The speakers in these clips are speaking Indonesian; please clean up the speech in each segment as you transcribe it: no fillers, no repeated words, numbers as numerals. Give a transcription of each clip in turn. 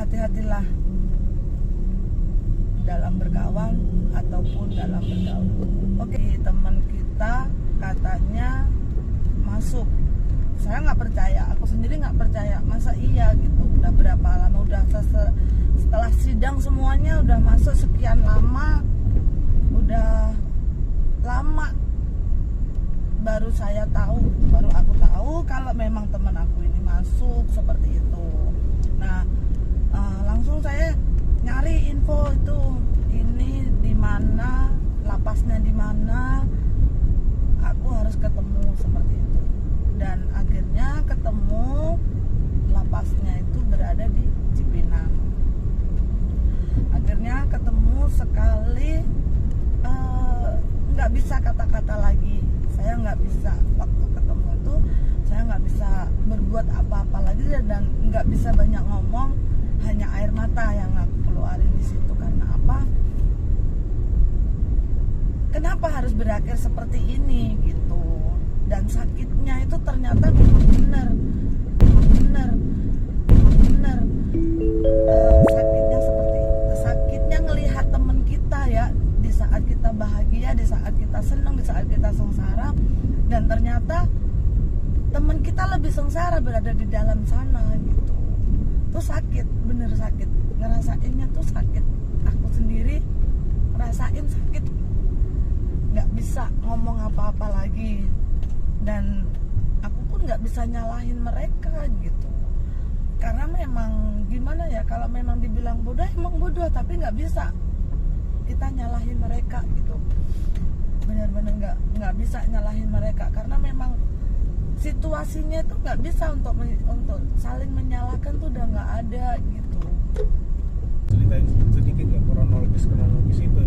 hati-hatilah dalam berkawan ataupun dalam bergaul. Oke, teman kita katanya masuk, saya nggak percaya, aku sendiri nggak percaya, masa iya gitu, udah berapa lama, udah setelah sidang semuanya udah masuk sekian lama, udah lama baru aku tahu kalau memang teman aku ini masuk seperti itu. Nah, langsung saya nyari info itu, ini di mana, lapasnya di mana, aku harus ketemu seperti itu. Dan akhirnya ketemu, lapasnya itu berada di Cipinang. Akhirnya ketemu sekali, nggak bisa kata-kata lagi. Saya nggak bisa, waktu ketemu itu saya nggak bisa berbuat apa-apa lagi dan nggak bisa banyak ngomong, hanya air mata yang aku keluarin di situ. Karena apa? Kenapa harus berakhir seperti ini gitu? Dan sakitnya itu ternyata memang benar. Sakitnya ngelihat teman kita ya, di saat kita bahagia, di saat kita senang, di saat kita sengsara, dan ternyata teman kita lebih sengsara berada di dalam sana gitu. Itu sakit, bener sakit, ngerasainnya tuh sakit. Aku sendiri ngerasain sakit, nggak bisa ngomong apa-apa lagi, dan aku pun nggak bisa nyalahin mereka gitu. Karena memang gimana ya, kalau memang dibilang bodoh emang bodoh, tapi nggak bisa kita nyalahin mereka gitu. Benar-benar nggak bisa nyalahin mereka, karena memang situasinya itu nggak bisa untuk saling menyalahkan tuh udah nggak ada gitu. Ceritain sedikit ya kronologis itu,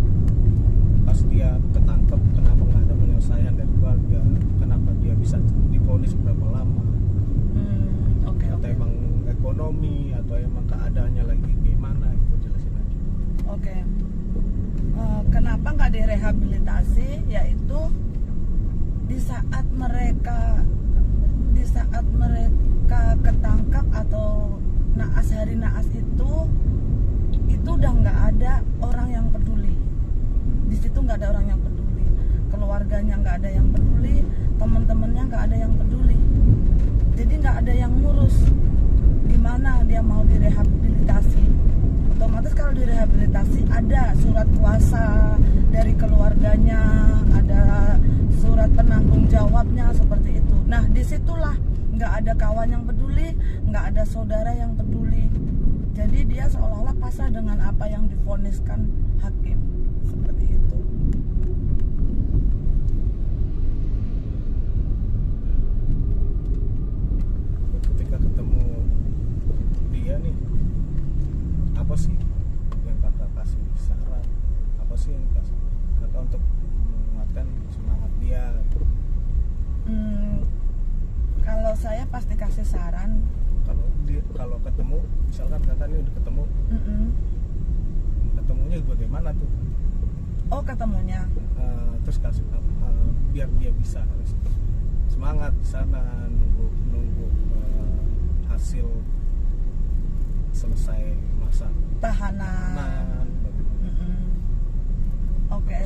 pas dia ketangkep kenapa nggak ada penyelesaian dari keluarga, kenapa dia bisa divonis berapa lama, atau emang ekonomi atau emang keadaannya lagi gimana, itu jelasin aja. Kenapa nggak direhabilitasi, yaitu di saat mereka ketangkap atau hari naas itu udah nggak ada orang yang peduli. Di situ nggak ada orang yang peduli, keluarganya nggak ada yang peduli, teman-temannya nggak ada yang peduli. Jadi nggak ada yang ngurus gimana dia mau direhabilitasi. Otomatis kalau direhabilitasi ada surat kuasa dari keluarganya, ada surat penanggung jawabnya seperti itu. Nah, disitulah nggak ada kawan yang peduli, nggak ada saudara yang peduli. Jadi dia seolah-olah pasrah dengan apa yang divoniskan hakim, seperti itu. Ketika ketemu dia nih, apa sih yang kakak kasih saran, apa sih yang kasih kakak untuk menguatkan semangat dia? Kalau saya pasti kasih saran. Kalau ketemu, misalkan kakak ini udah ketemu, ketemunya bagaimana tuh? Oh, ketemunya. Terus kasih biar dia bisa semangat di sana, nunggu hasil selesai masa tahanan. Oke.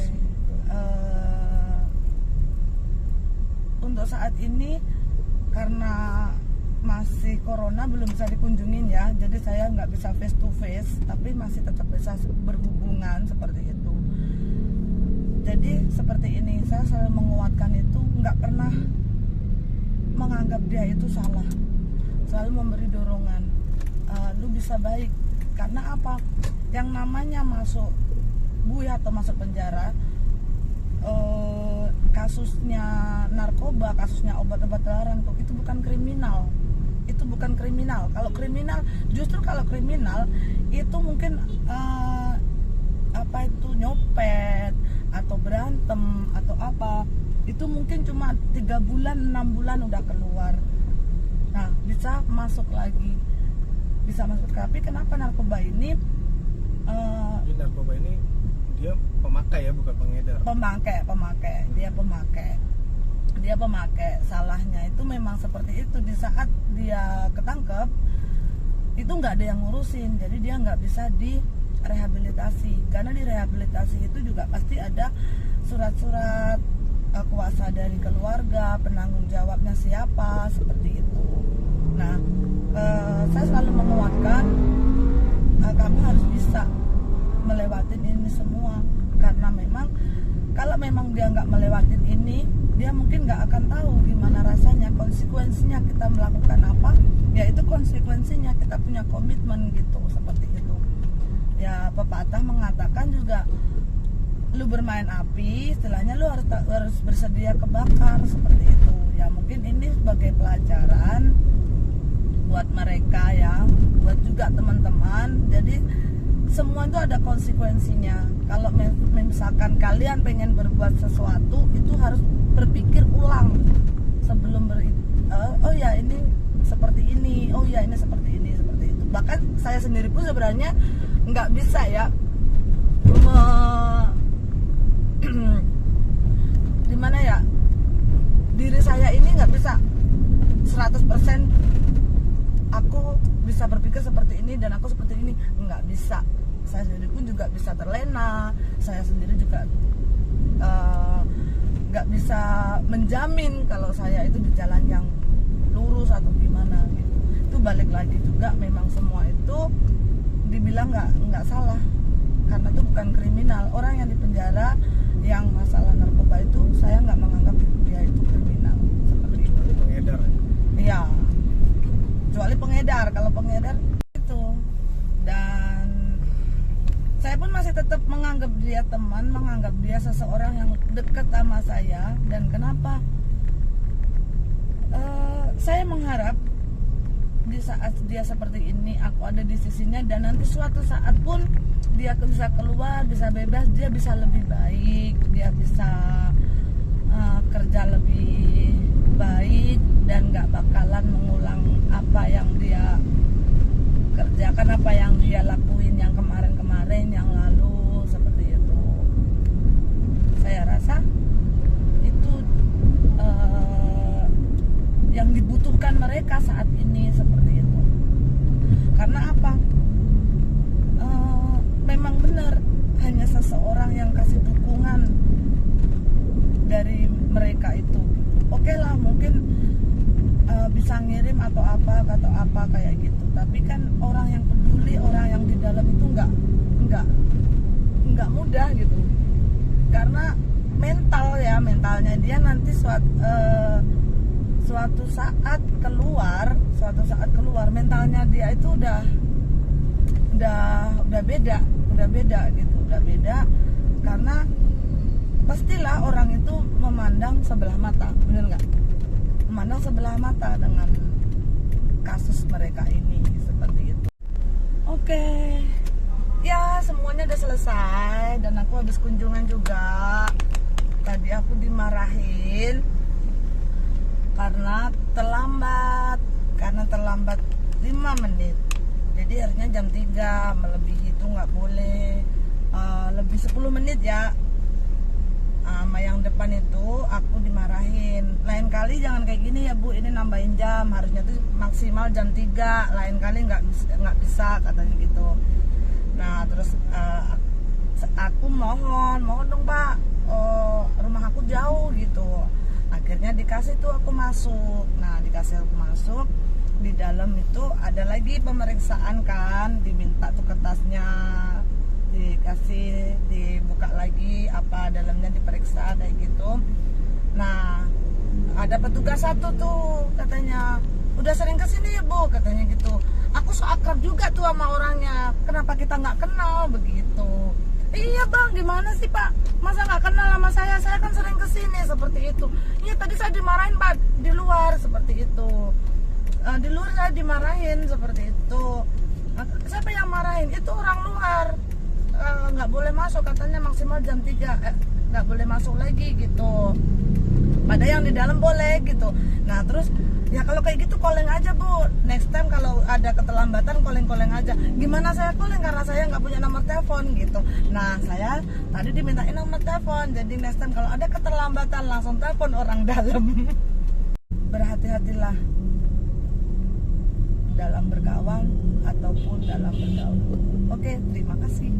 Untuk saat ini karena masih corona belum bisa dikunjungin ya, jadi saya nggak bisa face to face, tapi masih tetap bisa berhubungan seperti itu. Jadi seperti ini, saya selalu menguatkan itu, nggak pernah menganggap dia itu salah, selalu memberi dorongan, lu bisa baik. Karena apa? Yang namanya masuk buya atau masuk penjara, kasusnya narkoba, kasusnya obat-obat terlarang tuh, itu bukan kriminal. Itu bukan kriminal. Kalau kriminal, justru kalau kriminal itu mungkin nyopet atau berantem atau apa, itu mungkin cuma 3 bulan 6 bulan udah keluar. Nah, bisa masuk lagi, bisa masuk. Tapi kenapa narkoba ini narkoba ini dia pemakai ya, bukan pengedar? Dia pemakai. Salahnya itu memang seperti itu. Di saat dia ketangkep, itu nggak ada yang ngurusin, jadi dia nggak bisa direhabilitasi. Karena di rehabilitasi itu juga pasti ada surat-surat kuasa dari keluarga, penanggung jawabnya siapa, seperti itu. Nah, saya selalu menguatkan kamu harus bisa melewatin ini semua, karena memang kalau memang dia nggak melewatin ini, dia mungkin nggak akan tahu gimana rasanya, konsekuensinya kita melakukan apa, yaitu konsekuensinya kita punya komitmen gitu, seperti itu. Ya, pepatah mengatakan juga, lu bermain api, istilahnya lu harus bersedia kebakar, seperti itu. Ya, mungkin ini sebagai pelajaran buat mereka ya, buat juga teman-teman. Jadi semua itu ada konsekuensinya. Kalau misalkan kalian pengen berbuat sesuatu, itu harus berpikir ulang sebelum oh ya ini seperti ini, oh ya ini seperti ini, seperti itu. Bahkan saya sendiri pun sebenarnya nggak bisa ya gimana ya, diri saya ini nggak bisa 100% aku bisa berpikir seperti ini dan aku seperti ini, nggak bisa. Saya sendiri pun juga bisa terlena, saya sendiri juga nggak bisa menjamin kalau saya itu di jalan yang lurus atau gimana gitu. Itu balik lagi juga, memang semua itu dibilang nggak salah, karena itu bukan kriminal. Orang yang di penjara yang masalah narkoba itu, saya nggak menganggap dia itu kriminal, seperti itu. Pengedar. Iya, kecuali pengedar. Kalau pengedar itu, dan saya pun masih tetap menganggap dia teman, menganggap dia seseorang yang dekat sama saya. Dan kenapa? Saya mengharap di saat dia seperti ini, aku ada di sisinya, dan nanti suatu saat pun dia bisa keluar, bisa bebas, dia bisa lebih baik, dia bisa kerja lebih baik, dan gak bakalan mengulang apa yang dia kerjakan, apa yang dia lakuin yang kemarin-kemarin, yang lalu, seperti itu. Saya rasa itu yang dibutuhkan mereka saat ini, seperti itu. Karena apa? Memang benar, hanya seseorang yang kasih dukungan dari mereka itu. Oke lah, mungkin bisa ngirim atau apa kayak gitu. Tapi kan orang yang peduli, orang yang di dalam itu nggak mudah gitu. Karena mentalnya dia nanti suatu saat keluar, mentalnya dia itu udah beda gitu, udah beda. Karena pastilah orang itu memandang sebelah mata, bener nggak? Memandang sebelah mata dengan kasus mereka ini, seperti itu. Oke, ya semuanya udah selesai, dan aku habis kunjungan juga. Tadi aku dimarahin karena terlambat 5 menit. Jadi harusnya jam 3, melebihi itu nggak boleh. Lebih 10 menit ya. Sama yang depan itu aku dimarahin. Lain kali jangan kayak gini ya Bu, ini nambahin jam, harusnya tuh maksimal jam 3, lain kali nggak bisa katanya gitu. Nah terus aku mohon dong Pak, rumah aku jauh gitu. Akhirnya dikasih tuh aku masuk. Nah dikasih aku masuk, di dalam itu ada lagi pemeriksaan kan, diminta tuh kertasnya, dikasih, dibuka lagi apa dalamnya, diperiksa kayak gitu. Nah ada petugas satu tuh katanya, udah sering kesini ya Bu katanya gitu. Aku so akrab juga tuh sama orangnya, kenapa kita nggak kenal begitu. Iya Bang, gimana sih Pak, masa nggak kenal sama saya kan sering kesini, seperti itu. Iya tadi saya dimarahin Pak di luar, seperti itu. Di luar saya dimarahin seperti itu. Siapa yang marahin? Itu orang luar. Nggak boleh masuk katanya, maksimal jam 3, nggak boleh masuk lagi gitu. Pada yang di dalam boleh gitu. Nah terus ya kalau kayak gitu calling aja Bu, next time kalau ada keterlambatan calling aja. Gimana saya calling, karena saya nggak punya nomor telepon gitu. Nah saya tadi dimintain nomor telepon, jadi next time kalau ada keterlambatan langsung telepon orang dalam. Berhati-hatilah dalam berkawan, ataupun dalam bergaul. Oke, terima kasih.